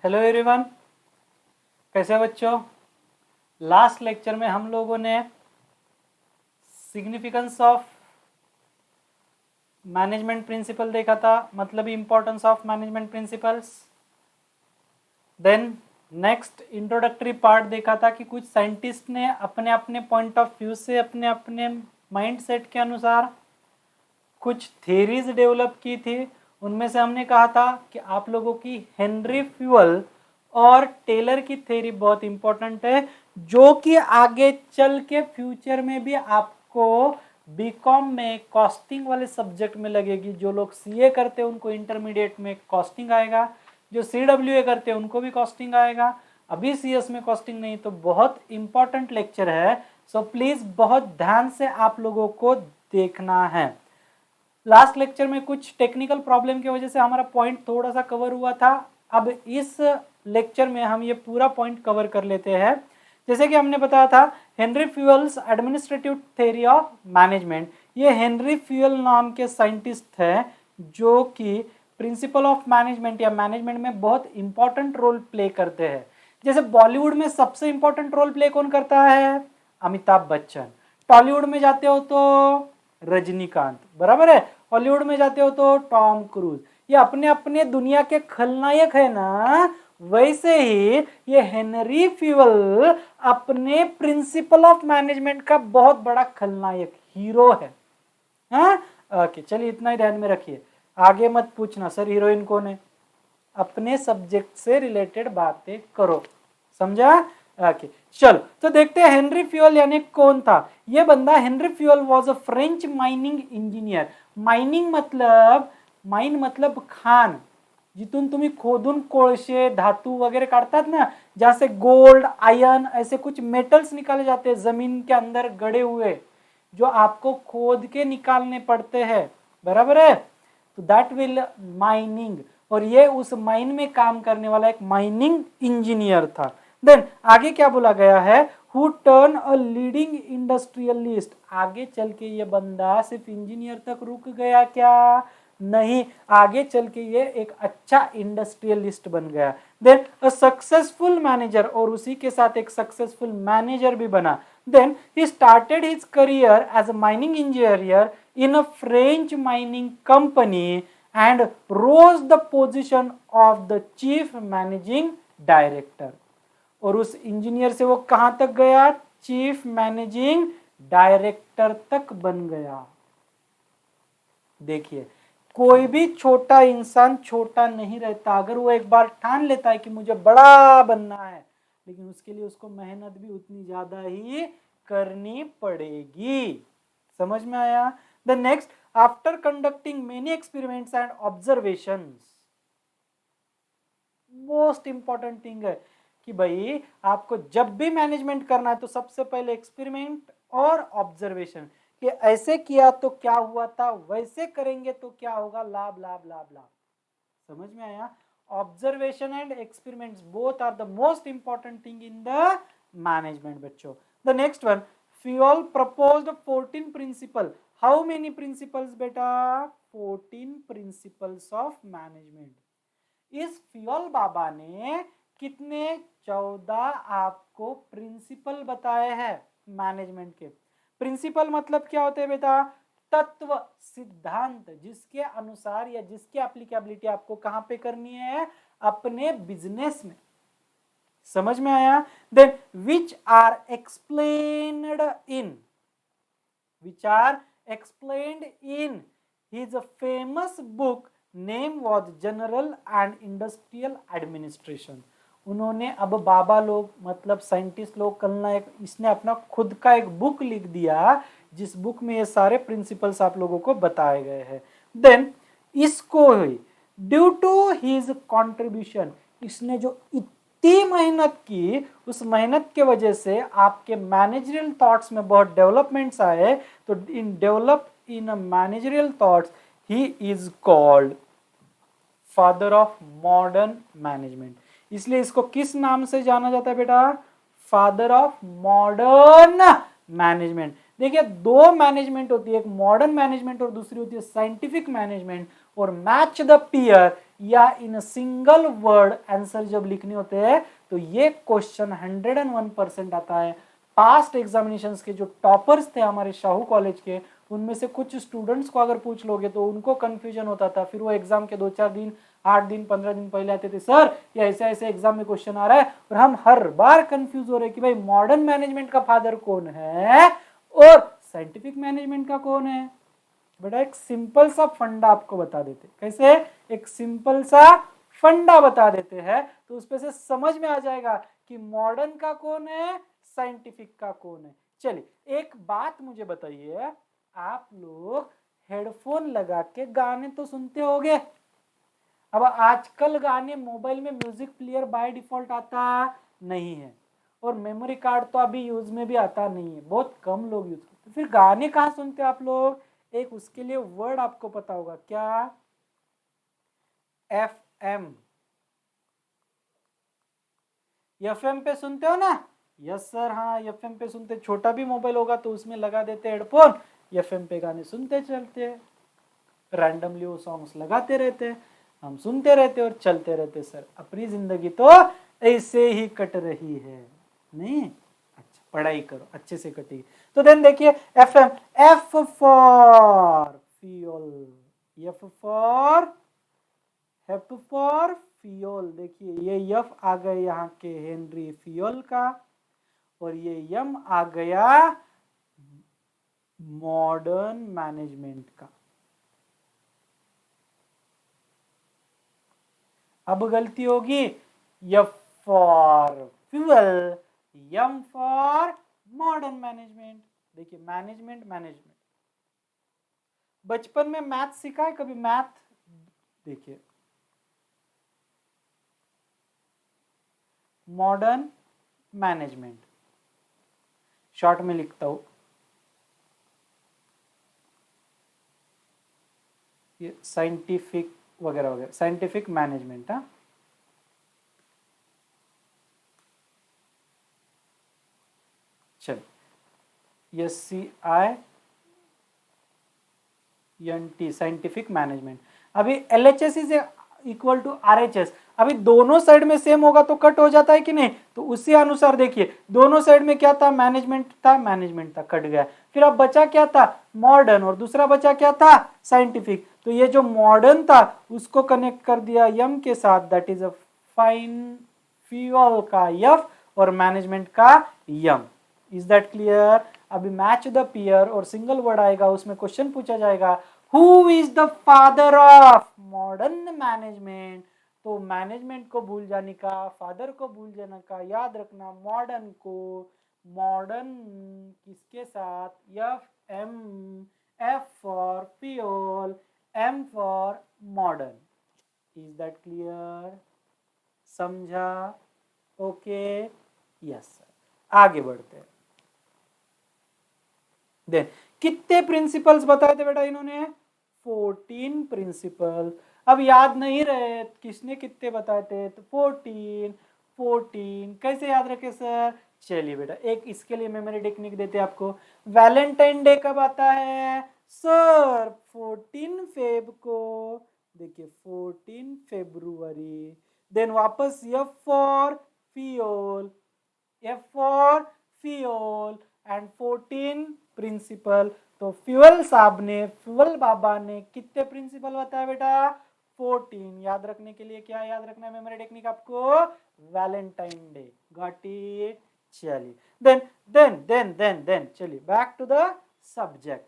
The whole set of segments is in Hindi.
हेलो एवरीवन, कैसे बच्चों। लास्ट लेक्चर में हम लोगों ने सिग्निफिकेंस ऑफ मैनेजमेंट प्रिंसिपल देखा था, मतलब importance of management principles. Then next introductory part देखा था कि कुछ साइंटिस्ट ने अपने अपने पॉइंट ऑफ व्यू से अपने अपने माइंड सेट के अनुसार कुछ थेरीज डेवलप की थी। उनमें से हमने कहा था कि आप लोगों की हेनरी फ्यूअल और टेलर की थ्योरी बहुत इंपॉर्टेंट है, जो कि आगे चल के फ्यूचर में भी आपको बीकॉम में कॉस्टिंग वाले सब्जेक्ट में लगेगी। जो लोग सीए करते हैं उनको इंटरमीडिएट में कॉस्टिंग आएगा, जो सीडब्ल्यूए करते हैं उनको भी कॉस्टिंग आएगा। अभी सीएस में कॉस्टिंग नहीं, तो बहुत इंपॉर्टेंट लेक्चर है। सो प्लीज बहुत ध्यान से आप लोगों को देखना है। लास्ट लेक्चर में कुछ टेक्निकल प्रॉब्लम की वजह से हमारा पॉइंट थोड़ा सा कवर हुआ था। अब इस लेक्चर में हम ये पूरा पॉइंट कवर कर लेते हैं। जैसे कि हमने बताया था Henri Fayol's administrative theory of management. ये हेनरी फ्यूअल नाम के साइंटिस्ट हैं जो कि प्रिंसिपल ऑफ मैनेजमेंट या मैनेजमेंट में बहुत इंपॉर्टेंट रोल प्ले करते हैं। जैसे बॉलीवुड में सबसे इंपॉर्टेंट रोल प्ले कौन करता है? अमिताभ बच्चन। टॉलीवुड में जाते हो तो रजनीकांत, बराबर है। हॉलीवुड में जाते हो तो टॉम क्रूज। ये अपने अपने दुनिया के खलनायक है ना। वैसे ही ये हेनरी फ्यूअल अपने प्रिंसिपल ऑफ मैनेजमेंट का बहुत बड़ा खलनायक हीरो है। हाँ ओके, चलिए इतना ही ध्यान में रखिए। आगे मत पूछना सर हीरोइन कौन है, अपने सब्जेक्ट से रिलेटेड बातें करो, समझा? ओके चलो, तो देखते हैं हेनरी फ्यूअल यानी कौन था ये बंदा। Henry fuel was a French mining engineer. Mining मतलब, माइन मतलब खान, जिथून तुम्ही खोदून कोळशे धातू वगैरह काढतात ना, जहाँ से गोल्ड आयरन ऐसे कुछ मेटल्स निकाले जाते हैं जमीन के अंदर गड़े हुए, जो आपको खोद के निकालने पड़ते हैं, बराबर है। तो दैट विल माइनिंग, और ये उस माइन में काम करने वाला एक माइनिंग इंजीनियर था। देन आगे क्या बोला गया है? Who turn a leading industrialist. आगे चल के ये बंदा सिर्फ इंजीनियर तक रुक गया क्या? नहीं, आगे चल के ये एक अच्छा इंडस्ट्रियलिस्ट बन गया। देन अ सक्सेसफुल मैनेजर, और उसी के साथ एक सक्सेसफुल मैनेजर भी बना। Then he started his career as a mining engineer in a French mining company and rose the position of the chief managing director। और उस इंजीनियर से वो कहां तक गया? चीफ मैनेजिंग डायरेक्टर तक बन गया। देखिए, कोई भी छोटा इंसान छोटा नहीं रहता। अगर वो एक बार ठान लेता है कि मुझे बड़ा बनना है, लेकिन उसके लिए उसको मेहनत भी उतनी ज्यादा ही करनी पड़ेगी। समझ में आया? The next, after conducting many experiments and observations, most important thing है कि भाई आपको जब भी मैनेजमेंट करना है तो सबसे पहले एक्सपेरिमेंट और ऑब्जर्वेशन, कि ऐसे किया तो क्या हुआ था, वैसे करेंगे तो क्या होगा, लाभ लाभ लाभ लाभ। समझ में आया? Observation and experiments both are the most important thing in the management बच्चों। The next one, Fayol proposed 14 principle. How many principles बेटा? 14 प्रिंसिपल्स ऑफ मैनेजमेंट। इस फ्यूअल बाबा ने कितने? 14 आपको प्रिंसिपल बताए हैं मैनेजमेंट के। प्रिंसिपल मतलब क्या होते हैं बेटा? तत्व, सिद्धांत, जिसके अनुसार या जिसकी एप्लीकेबिलिटी आपको कहां पे करनी है? अपने बिजनेस में। समझ में आया? Then which are explained in, which are explained in his famous book name was General and Industrial Administration। उन्होंने, अब बाबा लोग मतलब साइंटिस्ट लोग, खलनायक, इसने अपना खुद का एक बुक लिख दिया जिस बुक में ये सारे प्रिंसिपल्स आप लोगों को बताए गए हैं। देन इसको ड्यू टू हिज कंट्रीब्यूशन, इसने जो इतनी मेहनत की, उस मेहनत के वजह से आपके मैनेजरियल थॉट्स में बहुत डेवलपमेंट्स आए। तो इन develop in managerial thoughts he is called father of modern management. इसलिए इसको किस नाम से जाना जाता है बेटा? Father of modern management. देखिए, दो मैनेजमेंट होती है, एक मॉडर्न मैनेजमेंट और दूसरी होती है साइंटिफिक मैनेजमेंट। और मैच द पीयर, या इन सिंगल वर्ड आंसर जब लिखने होते हैं तो ये क्वेश्चन 101% आता है। पास्ट एग्जामिनेशंस के जो टॉपर्स थे हमारे शाहू कॉलेज के, उनमें से कुछ स्टूडेंट्स को अगर पूछ लोगे तो उनको कंफ्यूजन होता था, फिर वो एग्जाम के 2-4 दिन, 8 दिन, 15 दिन पहले आते थे, सर ये ऐसे ऐसे एग्जाम में क्वेश्चन आ रहा है, और हम हर बार कंफ्यूज हो रहे कि भाई मॉडर्न मैनेजमेंट का फादर कौन है और साइंटिफिक मैनेजमेंट का कौन है। बेटा एक सिंपल सा फंडा आपको बता देते, कैसे, एक सिंपल सा फंडा बता देते हैं तो उसपे से समझ में आ जाएगा कि मॉडर्न का कौन है, साइंटिफिक का कौन है। चलिए एक बात मुझे बताइए, आप लोग हेडफोन लगा के गाने तो सुनते होंगे। अब आजकल गाने मोबाइल में म्यूजिक प्लेयर बाय डिफॉल्ट आता नहीं है, और मेमोरी कार्ड तो अभी यूज में भी आता नहीं है, बहुत कम लोग यूज करते। फिर गाने कहाँ सुनते हैं आप लोग, एक उसके लिए वर्ड आपको पता होगा, क्या, FM। FM पे सुनते हो ना, यस सर, हाँ FM पे सुनते, छोटा भी मोबाइल होगा तो उसमें लगा देते हेडफोन, FM पे गाने सुनते चलते, रैंडमली वो सॉन्ग्स लगाते रहते, हम सुनते रहते और चलते रहते। सर अपनी जिंदगी तो ऐसे ही कट रही है, नहीं, अच्छा पढ़ाई करो अच्छे से कटेगी। तो देन देखिए FM, F for fuel, F for fuel, देखिए ये F आ गए यहाँ के हेनरी फ्यूल का, और ये M आ गया मॉडर्न मैनेजमेंट का। अब गलती होगी, F for fuel, M for modern management. देखिए मैनेजमेंट, बचपन में मैथ सीखा है कभी, मैथ, देखिए मॉडर्न मैनेजमेंट, शॉर्ट में लिखता हूं, ये साइंटिफिक वगैरह वगैरह, साइंटिफिक मैनेजमेंट। हाँ चल, SCINT, साइंटिफिक मैनेजमेंट। अभी LHS is equal to RHS, अभी दोनों साइड में सेम होगा तो कट हो जाता है कि नहीं, तो उसी अनुसार देखिए दोनों साइड में क्या था, मैनेजमेंट था, कट गया। फिर अब बचा क्या था, मॉडर्न, और दूसरा बचा क्या था, साइंटिफिक। तो ये जो मॉडर्न था उसको कनेक्ट कर दिया M के साथ, that is a fine fuel का F और मैनेजमेंट का M। Is that clear. अभी मैच द पेयर और सिंगल वर्ड आएगा, उसमें क्वेश्चन पूछा जाएगा, who is the father of modern management. तो मैनेजमेंट को भूल जाने का, फादर को भूल जाने का, याद रखना मॉडर्न को, मॉडर्न किसके साथ, FM, F for fuel, M for modern. Is that clear, समझा, ओके, यस सर। आगे बढ़ते हैं। देन कितने प्रिंसिपल्स बताए थे बेटा इन्होंने, 14 प्रिंसिपल। अब याद नहीं रहे किसने कितने बताए थे, तो 14 कैसे याद रखे सर। चलिए बेटा एक इसके लिए मेमोरी टेक्निक देते हैं आपको। वैलेंटाइन डे कब आता है सर, 14 फेब को, देखिए 14 फरवरी। देन वापस F for Fayol, and 14 principle. तो फ्यूल साहब ने, फ्यूल बाबा ने कितने प्रिंसिपल बताया बेटा, 14। याद रखने के लिए क्या याद रखना है मेमोरी टेक्निक आपको, वैलेंटाइन डे, गॉट इट। चलिए देन चलिए back to the subject.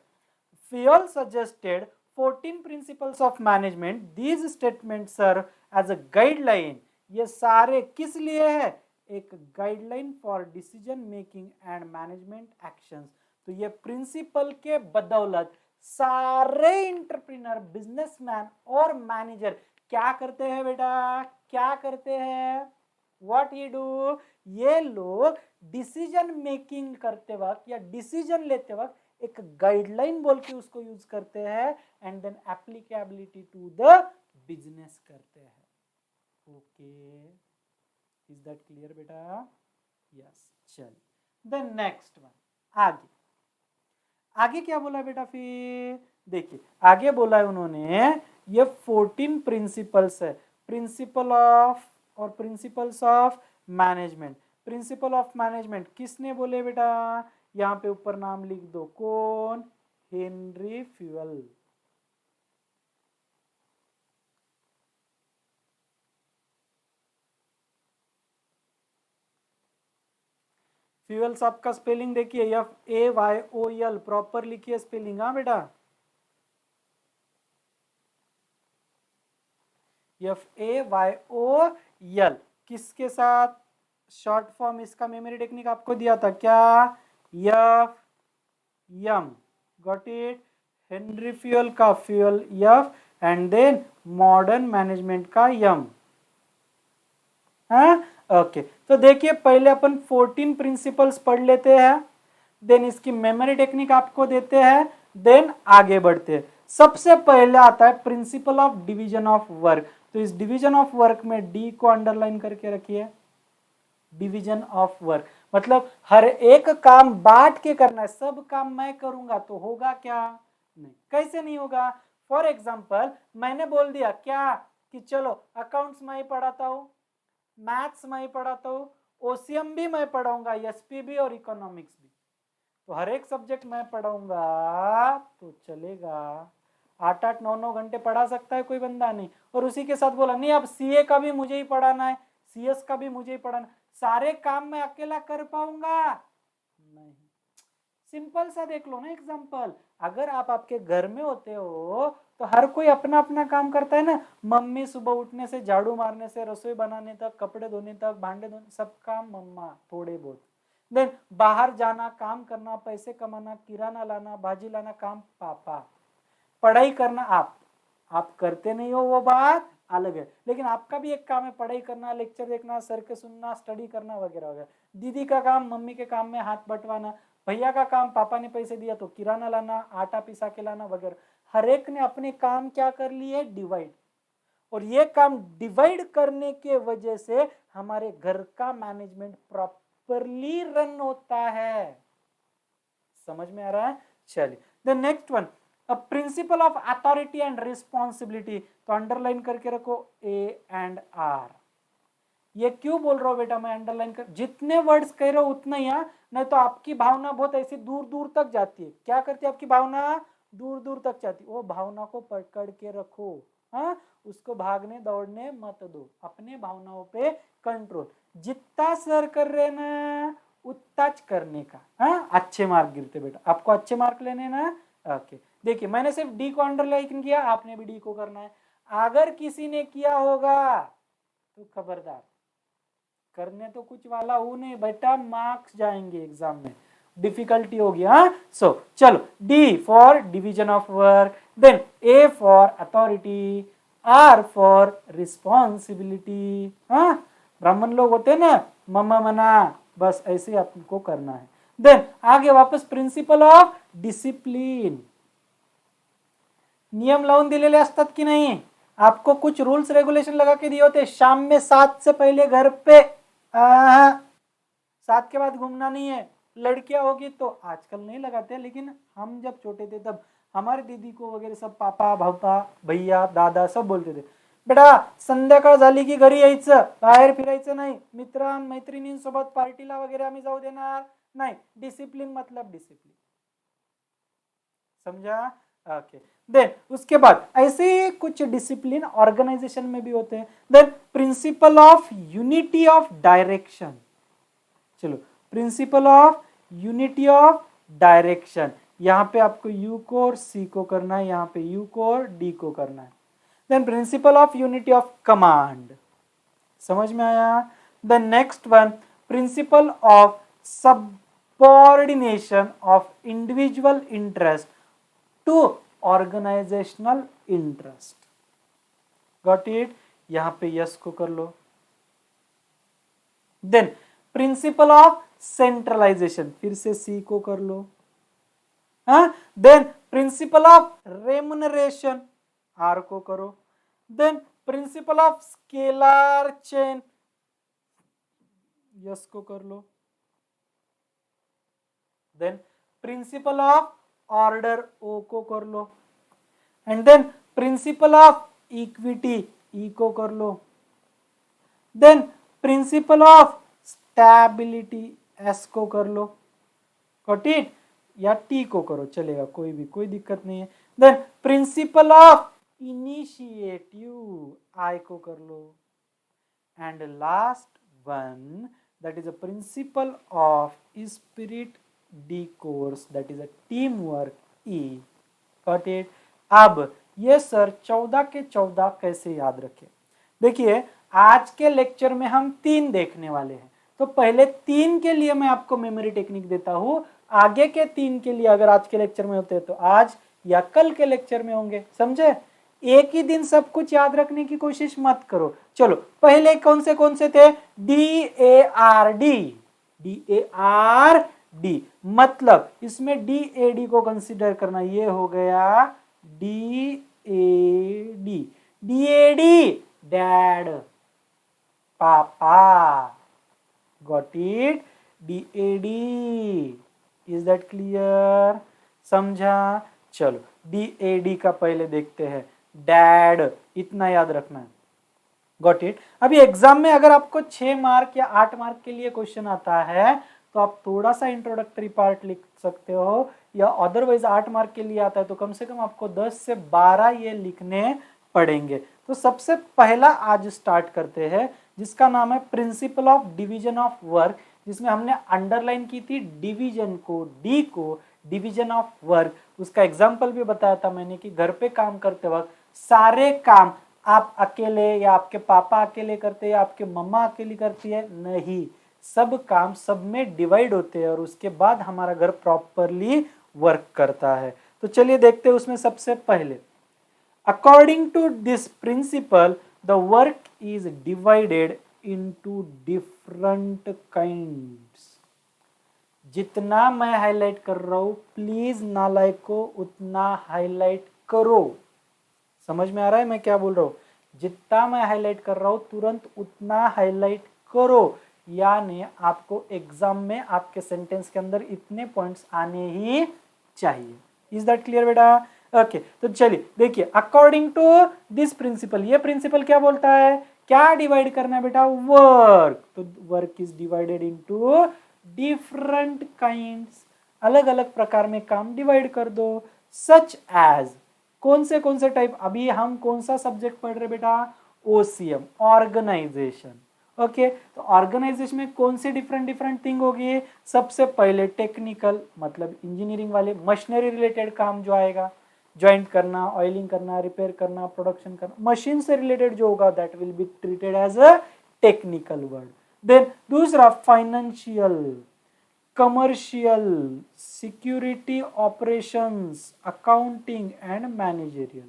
Fayol suggested 14 principles of management. These statements serve as a guideline. ये सारे किस लिए है, एक guideline for decision making and management actions. तो ये प्रिंसिपल के बदौलत सारे इंटरप्रेन्योर, बिजनेसमैन और मैनेजर क्या करते हैं बेटा, क्या करते हैं, व्हाट यू डू, ये लोग डिसीजन मेकिंग करते वक्त या डिसीजन लेते वक्त एक गाइडलाइन बोल के उसको यूज करते हैं, and then applicability to the business करते हैं। ओके, इज दैट क्लियर बेटा, यस। चलिए देन नेक्स्ट वन, आगे क्या बोला बेटा, फिर देखिए आगे बोला है उन्होंने ये 14 प्रिंसिपल्स है, प्रिंसिपल ऑफ और principles of management. Principal of management किसने बोले बेटा, यहाँ पे ऊपर नाम लिख दो, कौन, हेनरी फ्यूल। फ्यूल्स आपका स्पेलिंग देखिए, FAYOL, प्रॉपर लिखिए स्पेलिंग, हाँ बेटा, FAYOL। किसके साथ, शॉर्ट फॉर्म इसका मेमोरी टेक्निक आपको दिया था क्या, F M, got it. Henry Fayol का Fayol F, and then modern management का यम, हाँ ओके। तो देखिए पहले अपन 14 प्रिंसिपल्स पढ़ लेते हैं, देन इसकी मेमोरी टेक्निक आपको देते हैं, देन आगे बढ़ते हैं। सबसे पहले आता है principle of division of work. तो इस डिवीजन ऑफ वर्क में डी को अंडरलाइन करके रखिए, डिवीजन ऑफ वर्क मतलब हर एक काम बांट के करना है, सब काम मैं करूंगा तो होगा क्या, नहीं, कैसे नहीं होगा। फॉर एग्जाम्पल मैंने बोल दिया क्या कि चलो अकाउंट्स मैं ही पढ़ाता हूं, मैथ्स मैं ही पढ़ाता हूं, ओसीएम भी मैं पढ़ाऊंगा, एसपी भी और इकोनॉमिक्स भी, तो हर एक सब्जेक्ट मैं पढ़ाऊंगा तो चलेगा। 8-8 9-9 घंटे पढ़ा सकता है कोई बंदा, नहीं। और उसी के साथ बोला नहीं अब सीए का भी मुझे ही पढ़ाना है, सीएस का भी मुझे ही पढ़ाना, सारे काम मैं अकेला कर पाऊंगा, नहीं। सिंपल सा देख लो ना एग्जांपल, अगर आप आपके घर में होते हो तो हर कोई अपना अपना काम करता है ना, मम्मी सुबह उठने से, झाड़ू मारने से, रसोई बनाने तक, कपड़े धोने तक, भांडे धोने, सब काम मम्मा थोड़े बहुत। देन बाहर जाना, काम करना, पैसे कमाना, किराना लाना, भाजी लाना, काम पापा। पढ़ाई करना आप करते नहीं हो वो बात अलग है, लेकिन आपका भी एक काम है पढ़ाई करना, लेक्चर देखना, सर के सुनना, स्टडी करना वगैरह वगैरह। दीदी का काम मम्मी के काम में हाथ बंटवाना, भैया का काम पापा ने पैसे दिया तो किराना लाना, आटा पिसा के लाना वगैरह। हर एक ने अपने काम क्या कर लिए, डिवाइड। और ये काम डिवाइड करने के वजह से हमारे घर का मैनेजमेंट प्रॉपरली रन होता है। समझ में आ रहा है, चलिए the next one, principle of authority and responsibility. तो अंडरलाइन करके रखो ए एंड आर। ये क्यों बोल रहा हूं बेटा मैं अंडरलाइन कर, जितने वर्ड्स कह रहे हो उतना ही, नहीं तो आपकी भावना बहुत ऐसी दूर दूर तक जाती है। क्या करती है आपकी भावना, दूर दूर तक जाती है, वो भावना को पकड़ के रखो, हाँ, उसको भागने दौड़ने मत दो, अपने भावनाओं पे कंट्रोल। जितना सर कर रहे ना उतना करने का, हाँ, अच्छे मार्क गिरते बेटा, आपको अच्छे मार्क लेने ना, ओके। देखिए मैंने सिर्फ डी को अंडरलाइन किया, आपने भी डी को करना है। अगर किसी ने किया होगा तो खबरदार, करने तो कुछ वाला हूं नहीं बेटा, मार्क्स जाएंगे एग्जाम में, डिफिकल्टी होगी, हाँ। सो चलो, D for division of work, then A for authority, R for responsibility, हाँ। ब्राह्मण लोग होते हैं ना, मम्मा मना, बस ऐसे आपको करना है। देन आगे वापस प्रिंसिपल ऑफ डिसिप्लिन। नियम लावून दिलेले असतात की नहीं, आपको कुछ रूल्स रेगुलेशन लगा के दिए होते, शाम में 7 से पहले घर पे, 7 के बाद घूमना नहीं है। लड़कियां होगी तो आजकल नहीं लगाते, लेकिन हम जब छोटे थे तब हमारे दीदी को वगैरह सब पापा भापा भैया दादा सब बोलते थे, बेटा संध्याकाळ झाली की घरी यायचं, बाहेर फिरायचं नाही, मित्र मैत्रिणींसोबत पार्टीला वगैरे आम्ही जाऊ देणार नाही, डिसिप्लिन मतलब डिसिप्लिन, समझा, ओके। देन उसके बाद ऐसे ही कुछ डिसिप्लिन ऑर्गेनाइजेशन में भी होते हैं। Then principle of unity of direction, चलो principle of unity of direction, यहां पे आपको यू को और सी को करना है, यहां पे यू को और डी को करना है। Then principle of unity of command, समझ में आया। The next one, principle of subordination of individual interest to organizational interest, got it, यहां पे यस को कर लो। देन प्रिंसिपल ऑफ सेंट्रलाइजेशन, फिर से सी को कर लो, हाँ। Then principle of remuneration, R को करो। Then principle of scalar chain, S को कर लो। Then principle of order, O को कर लो। And then principle of equity, E को कर लो। Then principle of stability, S को कर लो। Got it? या टी को करो, चलेगा, कोई दिक्कत नहीं है। Then principle of initiative, I को कर लो। And last one, that is a principle of spirit, D course, that is a teamwork, E. Got it? अब ये सर 14 के 14 कैसे याद रखें? देखिए आज के लेक्चर में हम 3 देखने वाले हैं, तो पहले 3 के लिए मैं आपको मेमोरी टेक्निक देता हूं, आगे के 3 के लिए अगर आज के लेक्चर में होते हैं तो आज या कल के लेक्चर में होंगे, समझे? एक ही दिन सब कुछ याद रखने की कोशिश मत करो। चलो पहले कौन से थे? DARD, मतलब इसमें DAD को कंसीडर करना, ये हो गया DAD, डैड, पापा। Got it? DAD, is that clear? समझा? चलो DAD का पहले देखते हैं, डैड, इतना याद रखना है। Got it? अभी एग्जाम में अगर आपको 6 मार्क या 8 मार्क के लिए क्वेश्चन आता है तो आप थोड़ा सा इंट्रोडक्टरी पार्ट लिख सकते हो, या अदरवाइज 8 मार्क के लिए आता है तो कम से कम आपको 10 से 12 ये लिखने पड़ेंगे। तो सबसे पहला आज स्टार्ट करते हैं, जिसका नाम है principle of division of work, जिसमें हमने अंडरलाइन की थी डिवीजन को, डी को, डिवीजन ऑफ वर्क। उसका एग्जाम्पल भी बताया था मैंने कि घर पे काम करते वक्त सारे काम आप अकेले या आपके पापा अकेले करते हैं या आपके मम्मा अकेली करती है, नहीं, सब काम सब में डिवाइड होते हैं और उसके बाद हमारा घर प्रॉपरली वर्क करता है। तो चलिए देखते हैं उसमें सबसे पहले, according to this principle the work is divided into different kinds. जितना मैं हाईलाइट कर रहा हूं प्लीज नालायक को उतना हाईलाइट करो। समझ में आ रहा है मैं क्या बोल रहा हूं? जितना मैं हाईलाइट कर रहा हूं तुरंत उतना हाईलाइट करो, यानी आपको एग्जाम में आपके सेंटेंस के अंदर इतने पॉइंट्स आने ही चाहिए। इज दैट क्लियर बेटा? ओके, तो चलिए देखिए, अकॉर्डिंग टू दिस प्रिंसिपल, ये प्रिंसिपल क्या बोलता है? क्या डिवाइड करना है बेटा? वर्क। तो work is divided into different kinds, अलग अलग प्रकार में काम डिवाइड कर दो। सच एज, कौन से टाइप? अभी हम कौन सा सब्जेक्ट पढ़ रहे बेटा? OCM, organisation. ओके, तो ऑर्गेनाइजेशन में कौन सी डिफरेंट थिंग होगी? सबसे पहले टेक्निकल, मतलब इंजीनियरिंग वाले मशीनरी रिलेटेड काम जो आएगा, ज्वाइंट करना, ऑयलिंग करना, रिपेयर करना, प्रोडक्शन करना, मशीन से रिलेटेड जो होगा that will be treated as a technical word. Then दूसरा financial, commercial, security operations, accounting and managerial.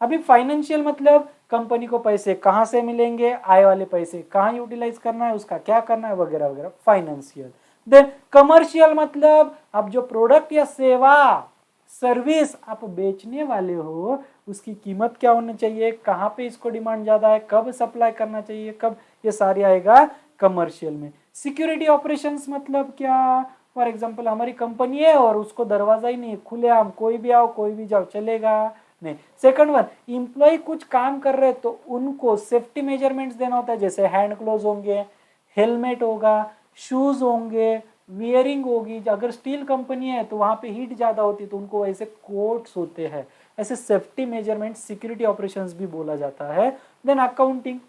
अभी फाइनेंशियल मतलब कंपनी को पैसे कहां से मिलेंगे, आय वाले पैसे कहां यूटिलाइज करना है, उसका क्या करना है, वगैरह वगैरह, फाइनेंशियल। देन कमर्शियल मतलब अब जो प्रोडक्ट या सेवा सर्विस आप बेचने वाले हो उसकी कीमत क्या होनी चाहिए, कहां पे इसको डिमांड ज्यादा है, कब सप्लाई करना चाहिए, कब, ये सारी आएगा कमर्शियल में। सिक्योरिटी ऑपरेशंस मतलब क्या? फॉर एग्जांपल हमारी कंपनी है और उसको दरवाजा ही नहीं खुले, हम कोई भी आओ कोई भी जाओ, चलेगा नहीं। सेकंड वन, इंप्लॉय कुछ काम कर रहे हैं तो उनको सेफ्टी मेजरमेंट्स देना होता है, जैसे हैंड ग्लोव्स होंगे, हेलमेट होगा, शूज होंगे, वियरिंग होगी। अगर स्टील कंपनी है तो वहां पे हीट ज्यादा होती है तो उनको ऐसे कोट्स होते हैं, ऐसे सेफ्टी मेजरमेंट सिक्योरिटी ऑपरेशंस भी बोला जाता है। देन अकाउंटिंग,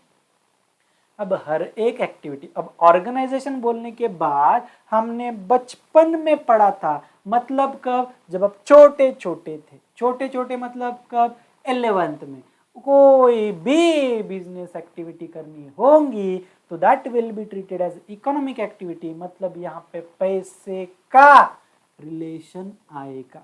अब हर एक एक्टिविटी, अब ऑर्गेनाइजेशन बोलने के बाद हमने बचपन में पढ़ा था, मतलब कब? जब आप छोटे छोटे थे, छोटे छोटे मतलब कब? 11th में। कोई भी बिजनेस एक्टिविटी करनी होगी तो that will be treated as economic activity, मतलब यहाँ पे पैसे का रिलेशन आएगा,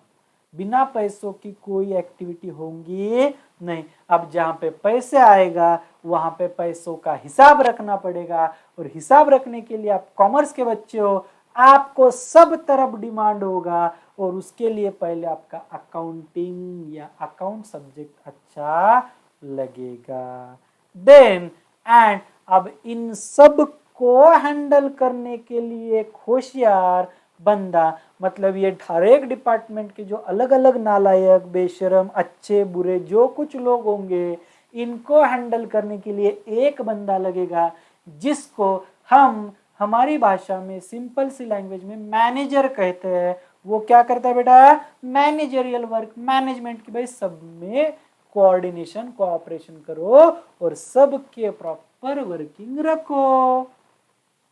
बिना पैसों की कोई एक्टिविटी होंगी नहीं। अब जहाँ पे पैसे आएगा वहां पे पैसों का हिसाब रखना पड़ेगा, और हिसाब रखने के लिए आप कॉमर्स के बच्चे हो, आपको सब तरफ डिमांड होगा, और उसके लिए पहले आपका अकाउंटिंग या अकाउंट सब्जेक्ट अच्छा लगेगा। देन एंड अब इन सब को हैंडल करने के लिए एक होशियार बंदा, मतलब ये हर एक डिपार्टमेंट के जो अलग अलग नालायक, बेशरम, अच्छे बुरे जो कुछ लोग होंगे, इनको हैंडल करने के लिए एक बंदा लगेगा, जिसको हम हमारी भाषा में सिंपल सी लैंग्वेज में मैनेजर कहते हैं। वो क्या करता है बेटा? मैनेजरियल वर्क, मैनेजमेंट की, भाई सब में कोऑर्डिनेशन, कोऑपरेशन करो और सबके प्रॉपर वर्किंग रखो।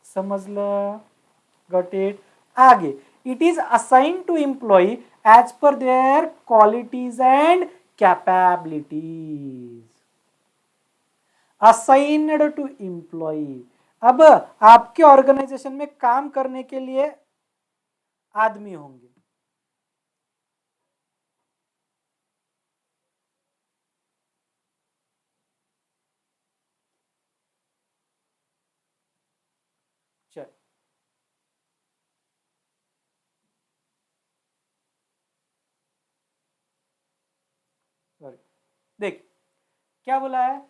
समझ लो? Got it? आगे, it is assign to employ as per their qualities and capabilities. Assigned to employ, अब आपके ऑर्गेनाइजेशन में काम करने के लिए आदमी होंगे। चल, देख क्या बोला है?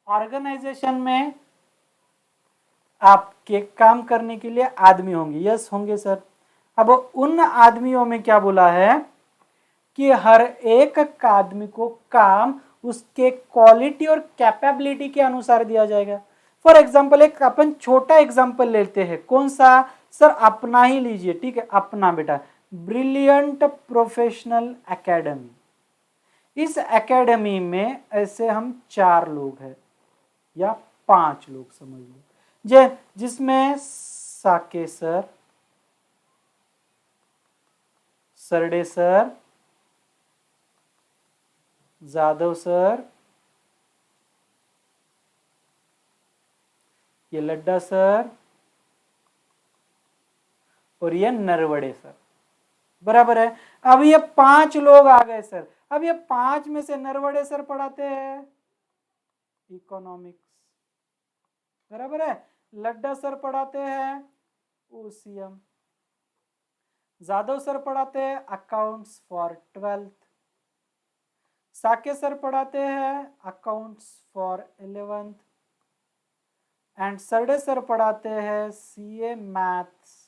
ऑर्गेनाइजेशन में आपके काम करने के लिए आदमी होंगे। यस होंगे सर। अब उन आदमियों में क्या बोला है कि हर एक आदमी को काम उसके क्वालिटी और कैपेबिलिटी के अनुसार दिया जाएगा। फॉर एग्जाम्पल, एक अपन छोटा एग्जाम्पल लेते हैं। कौन सा सर? अपना ही लीजिए, ठीक है? अपना बेटा, ब्रिलियंट प्रोफेशनल एकेडमी। इस एकेडमी में ऐसे हम 4 लोग हैं या 5 लोग समझ लो, जिसमें साके सर, सरडे सर, जादव सर, ये लड्डा सर और ये नरवड़े सर। बराबर है? अब ये 5 लोग आ गए सर। अब ये 5 में से नरवड़े सर पढ़ाते हैं इकोनॉमिक्स, बराबर है? लड्डा सर पढ़ाते हैं ओसीएम, जादव सर पढ़ाते हैं accounts for 12th, Sakya sir पढ़ाते हैं accounts for 11th and Sarde sir पढ़ाते हैं सीए मैथ्स।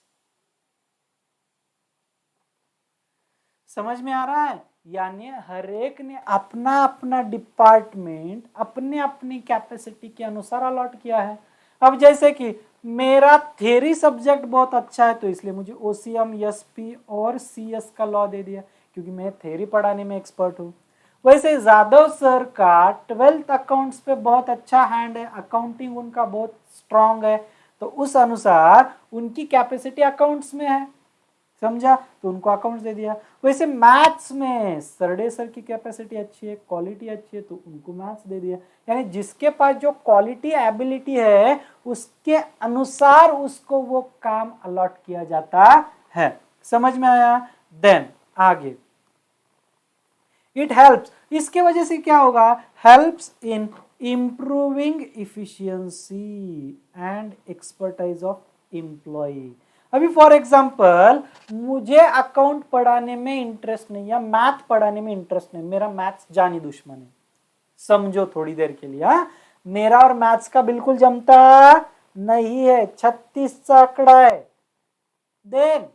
समझ में आ रहा है? यानी हर एक ने अपना अपना डिपार्टमेंट अपने अपनी कैपेसिटी के अनुसार अलॉट किया है। अब जैसे कि मेरा थ्योरी सब्जेक्ट बहुत अच्छा है, तो इसलिए मुझे ओसीएम, एसपी और सीएस का लॉ दे दिया, क्योंकि मैं थ्योरी पढ़ाने में एक्सपर्ट हूँ। वैसे जादव सर का 12th अकाउंट्स पे बहुत अच्छा हैंड है, अकाउंटिंग उनका बहुत स्ट्रांग है, तो उस अनुसार उनकी कैपेसिटी अकाउंट्स में है। समझा? तो उनको अकाउंट्स दे दिया। वैसे मैथ्स में सरडे सर की कैपेसिटी अच्छी है, क्वालिटी अच्छी है, तो उनको मैथ्स दे दिया। यानी जिसके पास जो क्वालिटी एबिलिटी है उसके अनुसार उसको वो काम अलॉट किया जाता है। समझ में आया? देन आगे, इट हेल्प्स, इसके वजह से क्या होगा? Helps in improving efficiency and expertise of employ. अभी फॉर एग्जांपल, मुझे अकाउंट पढ़ाने में इंटरेस्ट नहीं या मैथ पढ़ाने में इंटरेस्ट नहीं, मेरा मैथ्स जानी दुश्मन है। समझो थोड़ी देर के लिए, हाँ, मेरा और मैथ्स का बिल्कुल जमता नहीं है, 36 सा आंकड़ा है। देन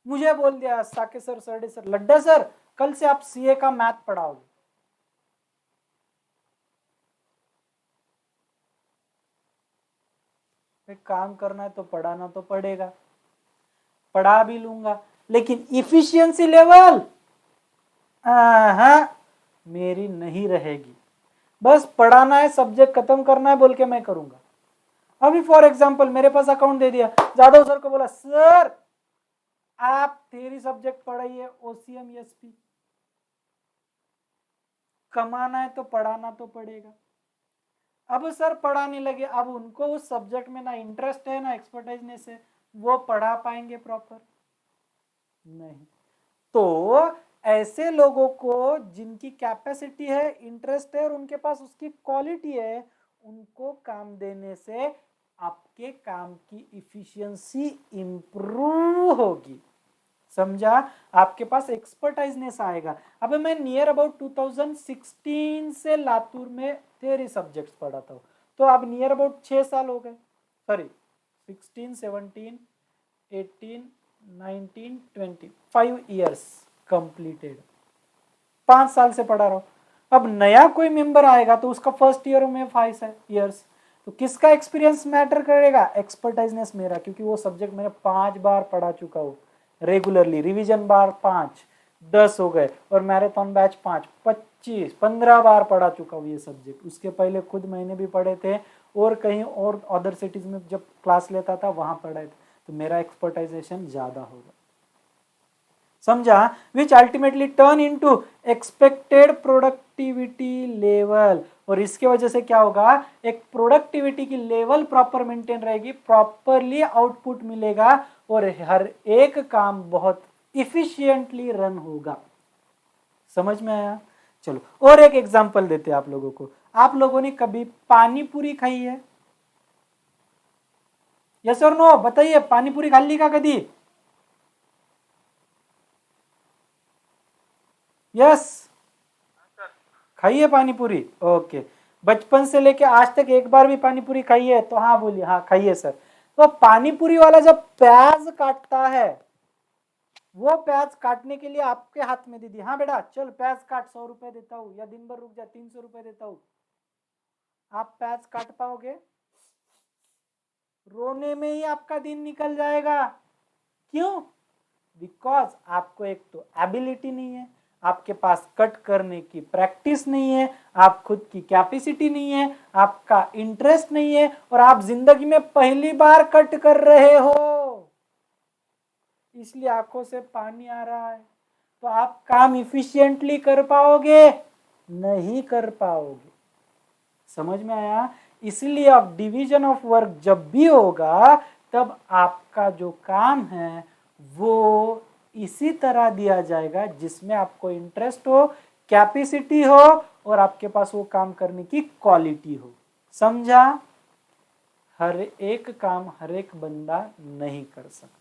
मुझे बोल दिया साके सर, सरडे सर, लड्डा सर, कल से आप सीए का मैथ पढ़ाओगे। काम करना है तो पढ़ाना तो पड़ेगा, पढ़ा भी लूंगा, लेकिन इफिशियंसी लेवल मेरी नहीं रहेगी। बस पढ़ाना है, सब्जेक्ट खत्म करना है बोल के मैं करूंगा। अभी फॉर एग्जांपल मेरे पास अकाउंट दे दिया, जादव सर को बोला सर आप थ्योरी सब्जेक्ट पढ़ाइए, ओसीएम एसपी, कमाना है तो पढ़ाना तो पड़ेगा। अब सर पढ़ाने लगे, अब उनको उस सब्जेक्ट में ना इंटरेस्ट है ना एक्सपर्टाइज है, वो पढ़ा पाएंगे प्रॉपर? नहीं। तो ऐसे लोगों को जिनकी कैपेसिटी है, इंटरेस्ट है और उनके पास उसकी क्वालिटी है, उनको काम देने से आपके काम की इफिशियंसी इंप्रूव होगी। समझा? आपके पास एक्सपर्टाइजनेस आएगा। अब मैं नियर अबाउट 2016 से लातूर में थ्योरी सब्जेक्ट्स पढ़ाता हूँ, तो अब नियर अबाउट 6 साल हो गए, सॉरी 16, 17, 18, 19, 20, 5 years कंप्लीटेड, 5 साल से पढ़ा रहा हूँ। अब नया कोई मेंबर आएगा तो उसका फर्स्ट ईयर में 5 years, तो किसका एक्सपीरियंस मैटर करेगा? एक्सपर्टाइजनेस मेरा, क्योंकि वो सब्जेक्ट मैंने 5 बार पढ़ा चुका हूँ रेगुलरली, रिवीजन बार 5, 10 हो गए, और मैराथन बैच 5, 25, 15 बार पढ़ा चुका हूँ ये सब्जेक्ट। उसके पहले खुद मैंने भी पढ़े थे, और कहीं और अदर सिटीज में जब क्लास लेता था वहां पढ़े थे, तो मेरा एक्सपर्टाइजेशन ज्यादा होगा। समझा? Which ultimately turn into expected productivity level, और इसके वजह से क्या होगा? एक प्रोडक्टिविटी की लेवल प्रॉपर मेंटेन रहेगी, प्रॉपरली आउटपुट मिलेगा, और हर एक काम बहुत इफिशिएंटली रन होगा। समझ में आया? चलो और एक एग्जांपल देते हैं आप लोगों को। आप लोगों ने कभी पानी पूरी खाई है? यस और नो बताइए, पानी पूरी खाली का कभी? यस, खाइए पानी पूरी। ओके, बचपन से लेके आज तक एक बार भी पानी पूरी खाई है? तो हाँ बोलिए, हाँ खाइए सर। तो पानी पूरी वाला जब प्याज काटता है, वो प्याज काटने के लिए आपके हाथ में दीदी, हाँ बेटा चल प्याज काट, 100 रुपए देता हूँ, या दिन भर रुक जा 300 रुपए देता हूँ, आप प्याज काट पाओगे? रोने में ही आपका दिन निकल जाएगा। क्यों? बिकॉज आपको एक तो एबिलिटी नहीं है, आपके पास कट करने की प्रैक्टिस नहीं है, आप खुद की कैपेसिटी नहीं है, आपका इंटरेस्ट नहीं है, और आप जिंदगी में पहली बार कट कर रहे हो, इसलिए आंखों से पानी आ रहा है। तो आप काम इफिशिएंटली कर पाओगे? नहीं कर पाओगे। समझ में आया? इसलिए अब डिवीजन ऑफ वर्क जब भी होगा, तब आपका जो काम है वो इसी तरह दिया जाएगा जिसमें आपको इंटरेस्ट हो, कैपेसिटी हो, और आपके पास वो काम करने की क्वालिटी हो। समझा? हर एक काम हर एक बंदा नहीं कर सकता।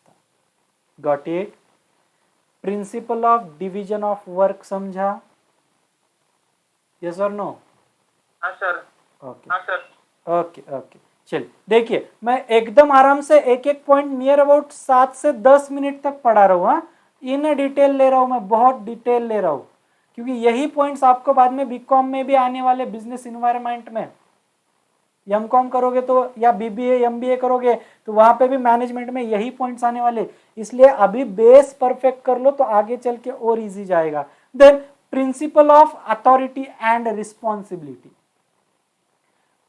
Got it? Principal of division of work समझा? यस और नो? हाँ सर। ओके हाँ सर। ओके ओके, चलिए देखिए, मैं एकदम आराम से एक एक पॉइंट नियर अबाउट 7 से 10 मिनट तक पढ़ा रहा हूँ। हाँ, इन डिटेल ले रहा हूँ मैं, बहुत डिटेल ले रहा हूँ, क्योंकि यही पॉइंट्स आपको बाद में बीकॉम में भी आने वाले, बिजनेस इन्वायरमेंट में एमकॉम करोगे तो, या बीबीए एमबीए करोगे तो वहां पे भी मैनेजमेंट में यही पॉइंट्स आने वाले। इसलिए अभी बेस परफेक्ट कर लो तो आगे चल के और इजी जाएगा। Then principle of authority and responsibility,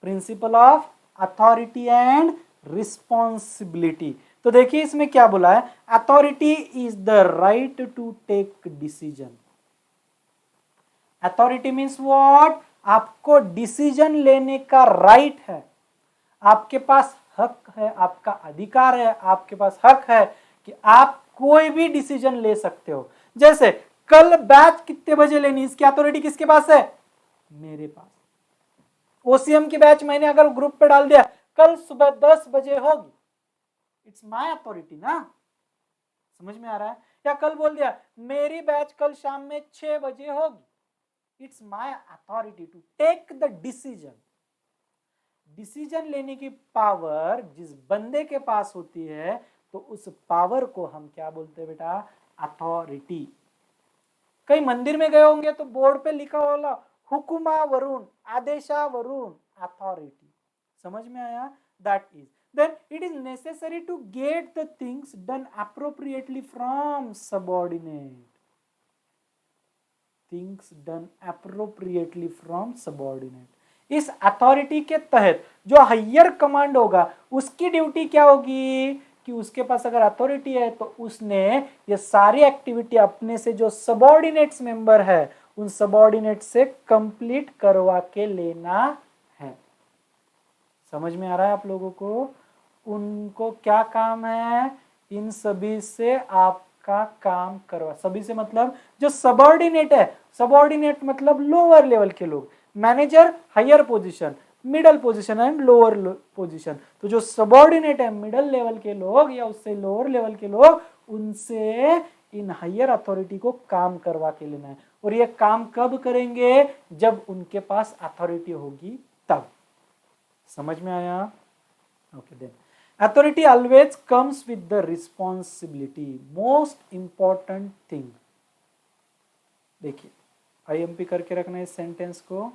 principle of authority and responsibility. तो देखिए इसमें क्या बोला है, authority is the right to take decision. Authority means what? आपको डिसीजन लेने का राइट है, आपके पास हक है, आपका अधिकार है, आपके पास हक है कि आप कोई भी डिसीजन ले सकते हो। जैसे कल बैच कितने बजे लेनी, इसकी अथॉरिटी किसके पास है? मेरे पास। ओसीएम की बैच मैंने अगर ग्रुप पे डाल दिया कल सुबह 10 बजे होगी, इट्स माय अथॉरिटी ना। समझ में आ रहा है? या कल बोल दिया मेरी बैच कल शाम में 6 बजे होगी, it's my authority to take the decision. Decision लेने की पावर जिस बंदे के पास होती है, तो उस पावर को हम क्या बोलते हैं बेटा? अथॉरिटी। कई मंदिर में गए होंगे तो बोर्ड पे लिखा होगा हुकुमा वरुण, आदेशा वरुण, अथॉरिटी। समझ में आया? That is, then it is necessary to get the things done appropriately from subordinate, things done appropriately from subordinate। इस अथॉरिटी के तहत जो हायर कमांड होगा उसकी ड्यूटी क्या होगी कि उसके पास अगर अथॉरिटी है तो उसने ये सारी एक्टिविटी अपने से जो सबऑर्डिनेट्स मेंबर है उन सबऑर्डिनेट से कंप्लीट करवा के लेना है। समझ में आ रहा है आप लोगों को? उनको क्या काम है? इन सभी से आपका काम करवा, सभी से मतलब जो सबऑर्डिनेट है, सबऑर्डिनेट मतलब लोअर लेवल के लोग, manager hire position, middle position and lower position. तो जो सबऑर्डिनेट है मिडल लेवल के लोग या उससे लोअर लेवल के लोग, उनसे इन हायर अथॉरिटी को काम करवा के लेना है। और ये काम कब करेंगे? जब उनके पास अथॉरिटी होगी तब। समझ में आया? Okay then Authority always comes with the responsibility. Most important thing. देखिए IMP करके रखना है इस सेंटेंस को.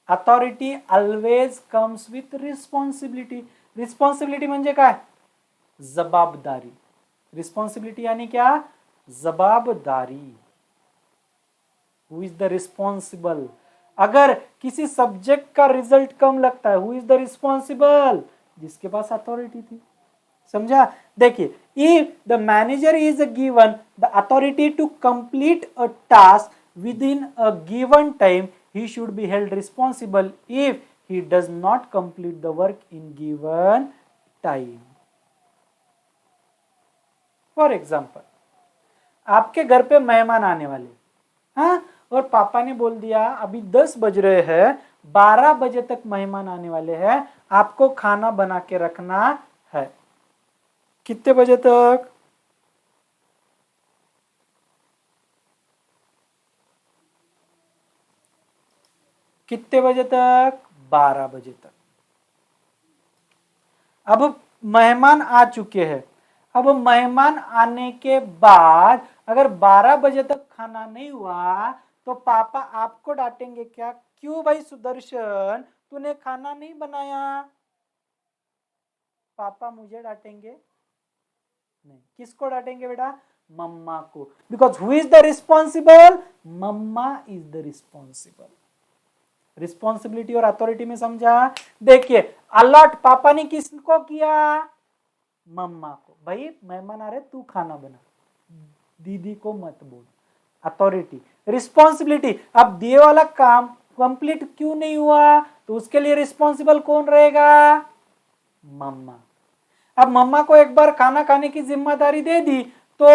Authority always comes with responsibility. Responsibility म्हणजे काय? जबाबदारी. Responsibility यानी क्या? जवाबदारी. Who is the responsible? अगर किसी सब्जेक्ट का रिजल्ट कम लगता है, who is the responsible? जिसके पास अथॉरिटी थी. समझा? देखिए, if the manager is given the authority to complete a task within a given time, he should be held responsible if he does not complete the work in given time. For example, आपके घर पे मेहमान आने वाले, हाँ, और पापा ने बोल दिया अभी 10 बज रहे हैं, 12 बजे तक मेहमान आने वाले हैं, आपको खाना बना के रखना है. कितने बजे तक? कितने बजे तक? 12 बजे तक. अब मेहमान आ चुके हैं. अब मेहमान आने के बाद अगर 12 बजे तक खाना नहीं हुआ तो पापा आपको डांटेंगे क्या? क्यों भाई सुदर्शन, तूने खाना नहीं बनाया? पापा मुझे डांटेंगे नहीं. किसको डांटेंगे बेटा? मम्मा को. Because who is the responsible? मम्मा इज द रिस्पॉन्सिबल. रिस्पॉन्सिबिलिटी और अथॉरिटी में समझा? देखिए, अलर्ट पापा ने किसको किया? मम्मा को. भाई मेहमान आ रहे, तू खाना बना, दीदी को मत बोल. अथॉरिटी. रिस्पॉन्सिबिलिटी, अब दिए वाला काम कंप्लीट क्यों नहीं हुआ तो उसके लिए रिस्पॉन्सिबल कौन रहेगा? मम्मा. अब मम्मा को एक बार खाना खाने की जिम्मेदारी दे दी तो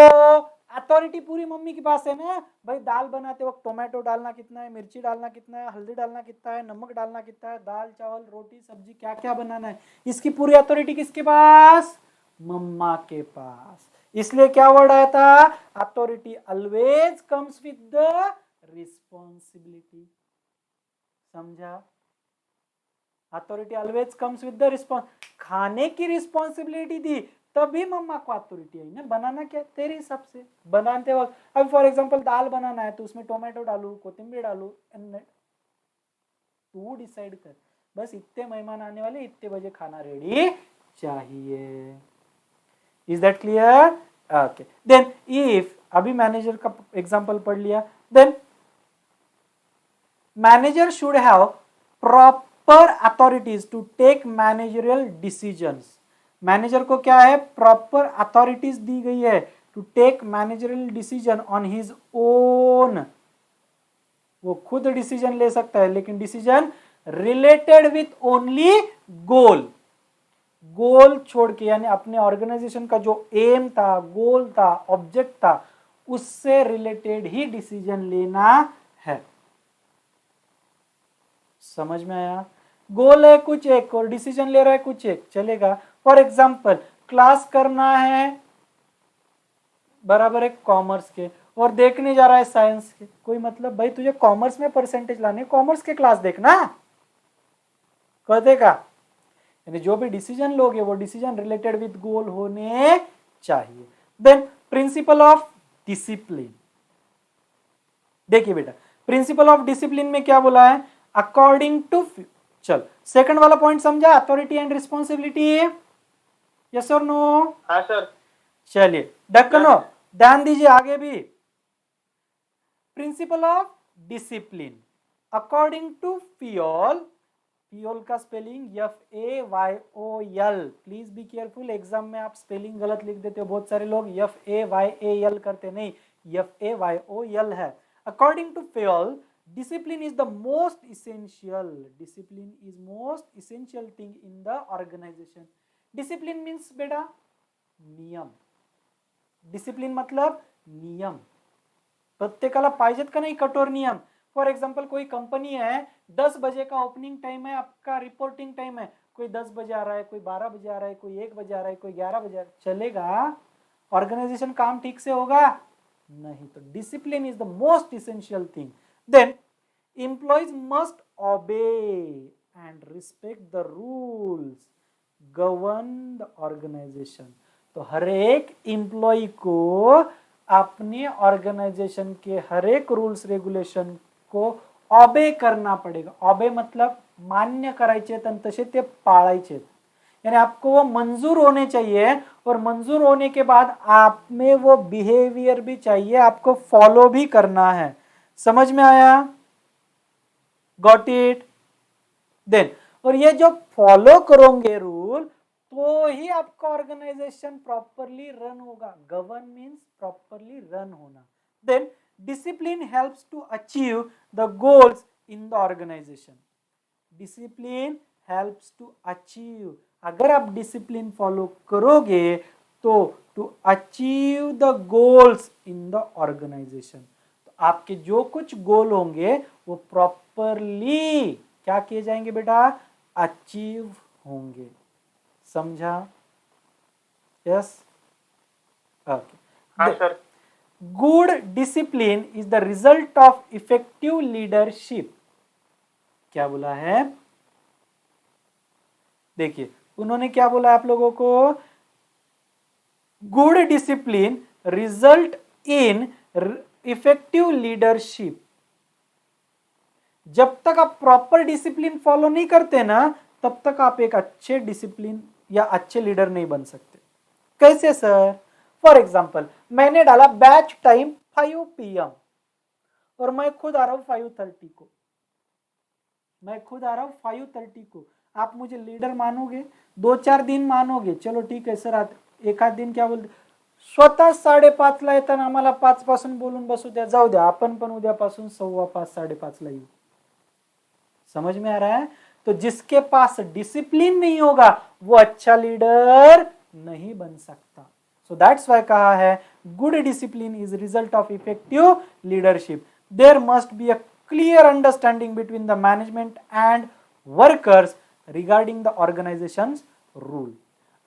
अथॉरिटी पूरी मम्मी के पास है ना. भाई दाल बनाते वक्त टोमेटो डालना कितना है, मिर्ची डालना कितना है, हल्दी डालना कितना है, नमक डालना कितना है, दाल चावल रोटी सब्जी क्या क्या बनाना है, इसकी पूरी अथॉरिटी किसके पास? मम्मा के पास. इसलिए क्या वर्ड आया था? Authority always comes with the responsibility. समझा? Authority always comes with the response. खाने की रिस्पॉन्सिबिलिटी दी तभी मम्मा को अथॉरिटी आई ना. बनाना क्या तेरे हिसाब से बनाते वक्त. अब फॉर एग्जांपल दाल बनाना है तो उसमें टोमेटो डालू, कोथिंबीर डालू, तू डिसाइड कर. बस इतने मेहमान आने वाले, इतने बजे खाना रेडी चाहिए. Is that clear? Okay. Then if, अभी मैनेजर का एग्जांपल पढ़ लिया. देन manager should have proper authorities to take managerial decisions. Manager को क्या है? प्रॉपर अथॉरिटीज दी गई है to take managerial decision on his own. वो खुद डिसीजन ले सकता है, लेकिन decision related with only goal. Goal छोड़ के, यानी अपने ऑर्गेनाइजेशन का जो एम था, गोल था, ऑब्जेक्ट था, उससे रिलेटेड ही डिसीजन लेना है. समझ में आया? गोल है कुछ एक और डिसीजन ले रहा है कुछ एक, चलेगा. फॉर एग्जाम्पल क्लास करना है बराबर है कॉमर्स के और देखने जा रहा है साइंस के, कोई मतलब? भाई तुझे कॉमर्स में परसेंटेज लाने, कॉमर्स के क्लास देखना. कर देगा? यानी जो भी डिसीजन लोगे वो डिसीजन रिलेटेड विद गोल होने चाहिए. Then principle of discipline. देखिए बेटा, प्रिंसिपल ऑफ डिसिप्लिन में क्या बोला है? According to. चल सेकंड वाला पॉइंट समझा? Authority and responsibility. यस और नो? हाँ सर. चलिए ढक्कनो ध्यान दीजिए आगे भी. Principle of discipline according to Fayol. Fayol का spelling FAYOL. Please be careful, exam में आप स्पेलिंग गलत लिख देते हो. बहुत सारे लोग FAYAL करते, नहीं, FAYOL है. According to Fayol, discipline is the most essential. Discipline is most essential thing in the organization. Discipline means बेटा नियम. डिसिप्लिन मतलब नियम. प्रत्येकाला पाहिजेत का नाही कठोर नियम. फॉर एग्जांपल कोई कंपनी है, 10 बजे का ओपनिंग टाइम है, आपका रिपोर्टिंग टाइम है. कोई 10 बजे आ रहा है, कोई 12 बजे आ रहा है, कोई 1 बजे आ रहा है, कोई 11 बजे आ रहा है, चलेगा? ऑर्गेनाइजेशन काम ठीक से होगा? नहीं. तो discipline is the most essential thing. Then employees must obey and respect the rules. Govern the organisation. तो हर एक एम्प्लॉय को अपने ऑर्गेनाइजेशन के हर एक रूल्स रेग्युलेशन को ऑबे करना पड़ेगा। ऑबे मतलब मान्य करायचे आणि तसे ते पाळायचे, यानी आपको वो मंजूर होने चाहिए, और मंजूर होने के बाद आप में वो बिहेवियर भी चाहिए, आपको फॉलो भी करना है। समझ में आया? Got it? देन और ये जो फॉलो करोगे रूल तो ही आपका ऑर्गेनाइजेशन प्रॉपरली रन होगा। गवर्न मीन्स प्रॉपरली रन होना। Then discipline helps to achieve the goals in the organisation. Discipline helps to achieve, अगर आप डिसिप्लिन फॉलो करोगे तो to achieve the goals in the organisation, तो आपके जो कुछ गोल होंगे वो प्रॉपरली क्या किए जाएंगे बेटा? अचीव होंगे। समझा? Yes, okay. हाँ sir. Good discipline is the result of effective leadership. क्या बोला है? देखिए उन्होंने क्या बोला आप लोगों को? Good discipline result in effective leadership. जब तक आप प्रॉपर डिसिप्लिन फॉलो नहीं करते ना, तब तक आप एक अच्छे डिसिप्लिन या अच्छे लीडर नहीं बन सकते। कैसे सर? फॉर एग्जाम्पल मैंने डाला बैच टाइम 5 PM और मैं खुद आ रहा हूं 5:30 को। मैं खुद आ रहा हूं 5:30 को। आप मुझे लीडर मानोगे? 2-4 दिन मानोगे, चलो ठीक आहे सर। एक आध दिन क्या बोलते, स्वतः 5:30ला येताना आम्हाला 5 पासून बोलून बसू द्या, जाऊ द्या आपण पण उद्यापासून 5:15 5:30ला येऊ। समझ में आ रहा है? तो जिसके पास डिसिप्लिन नहीं होगा वो अच्छा लीडर नहीं बन सकता। सो दैट्स वाई कहा है good discipline is result of effective leadership. There must be a clear understanding between the management and workers regarding the organisation rule.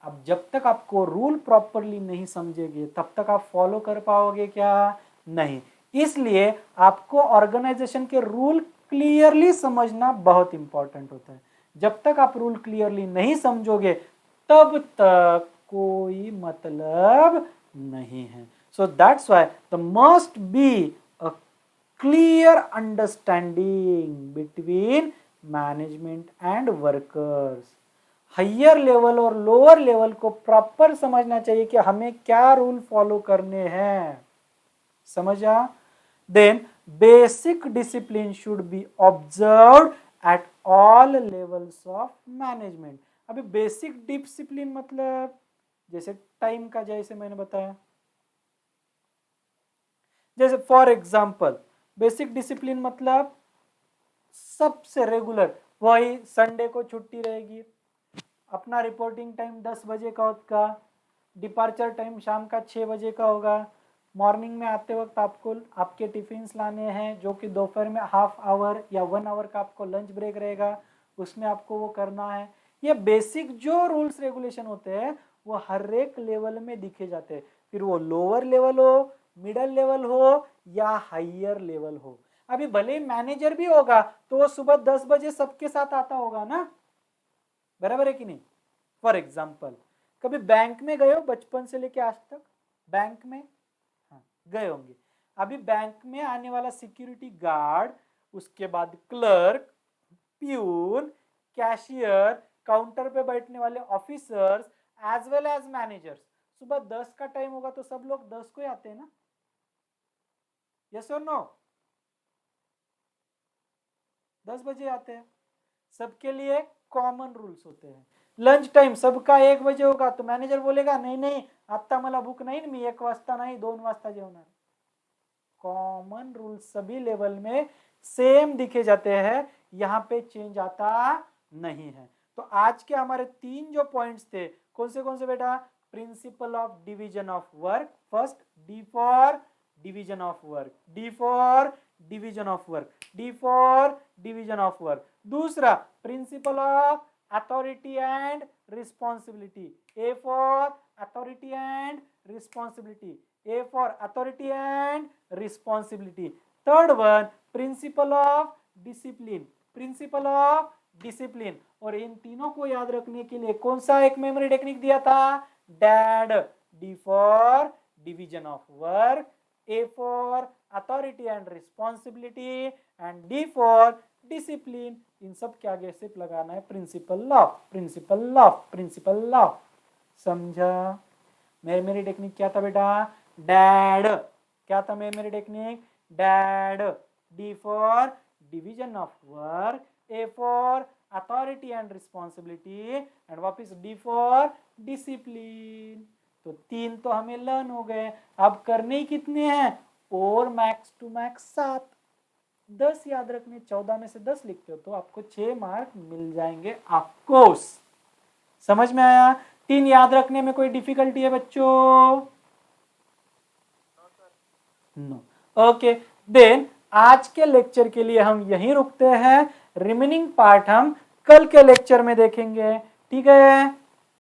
अब जब तक आपको रूल प्रॉपरली नहीं समझेंगे तब तक आप फॉलो कर पाओगे क्या? नहीं। इसलिए आपको ऑर्गेनाइजेशन के रूल क्लियरली समझना बहुत इंपॉर्टेंट होता है। जब तक आप रूल क्लियरली नहीं समझोगे तब तक कोई मतलब नहीं है। So that's why the must be a clear understanding between management and workers. Higher level और लोअर लेवल को प्रॉपर समझना चाहिए कि हमें क्या रूल फॉलो करने हैं। समझा? Then basic discipline should be observed at all levels of management. अभी बेसिक डिसिप्लिन मतलब जैसे टाइम का, जैसे मैंने बताया, जैसे फॉर एग्जांपल बेसिक डिसिप्लिन मतलब सबसे रेगुलर वही संडे को छुट्टी रहेगी, अपना रिपोर्टिंग टाइम 10 बजे का होगा, डिपार्चर टाइम शाम का 6 बजे का होगा, मॉर्निंग में आते वक्त आपको आपके टिफिन्स लाने हैं जो कि दोपहर में हाफ आवर या 1 आवर का आपको लंच ब्रेक रहेगा, उसमें आपको वो करना है। ये बेसिक जो रूल्स रेगुलेशन होते हैं वो हर एक लेवल में दिखे जाते हैं, फिर वो लोअर लेवल हो, मिडल लेवल हो या हाइयर लेवल हो। अभी भले मैनेजर भी होगा तो वो सुबह 10 बजे सबके साथ आता होगा ना, बराबर है कि नहीं? फॉर एग्जाम्पल कभी बैंक में गए हो बचपन से लेके आज तक? बैंक में हाँ गए होंगे। अभी बैंक में आने वाला सिक्योरिटी गार्ड, उसके बाद क्लर्क, प्यून, कैशियर, काउंटर पे बैठने वाले officers as well as managers, सुबह 10 का टाइम होगा तो सब लोग 10 को ही आते हैं ना? यस और नो? 10 बजे आते हैं। सबके लिए कॉमन रूल्स होते हैं। लंच टाइम सबका 1 बजे होगा तो मैनेजर बोलेगा नहीं नहीं आता मला भूक नाही, मी 1 वाजता नाही 2 वाजता जेवणार। कॉमन रूल्स सभी लेवल में सेम दिखे जाते हैं, यहाँ पे चेंज आता नहीं है। तो आज के हमारे 3 जो पॉइंट्स थे कौन से बेटा? Principle of division of work. First D for division of work, D for division of work, D for division of work. दूसरा principle of authority and responsibility, A for authority and responsibility, A for authority and responsibility. Third one, principle of discipline, principle of discipline. और इन तीनों को याद रखने के लिए कौन सा एक मेमोरी टेक्निक दिया था? Dad. D for division of work, A for authority and responsibility and D for discipline. इन सब के आगे सिर्फ लगाना है principle of, principle of, principle of. समझा? मेमोरी टेक्निक क्या था बेटा? डैड। क्या था memory technique? Dad. D for division of work, A for authority and responsibility and वापिस डी फॉर डिसिप्लिन। तो 3 तो हमें लर्न हो गए। अब करने ही कितने हैं? और मैक्स टू मैक्स 7। 10 याद रखने, 14 में से 10 लिखते हो तो आपको 6 मार्क मिल जाएंगे आपको। समझ में आया? 3 याद रखने में कोई डिफिकल्टी है बच्चों? नो। ओके, देन आज के लेक्चर के लिए हम यहीं रुकते हैं। रिमेनिंग पार्ट हम कल के लेक्चर में देखेंगे। ठीक है?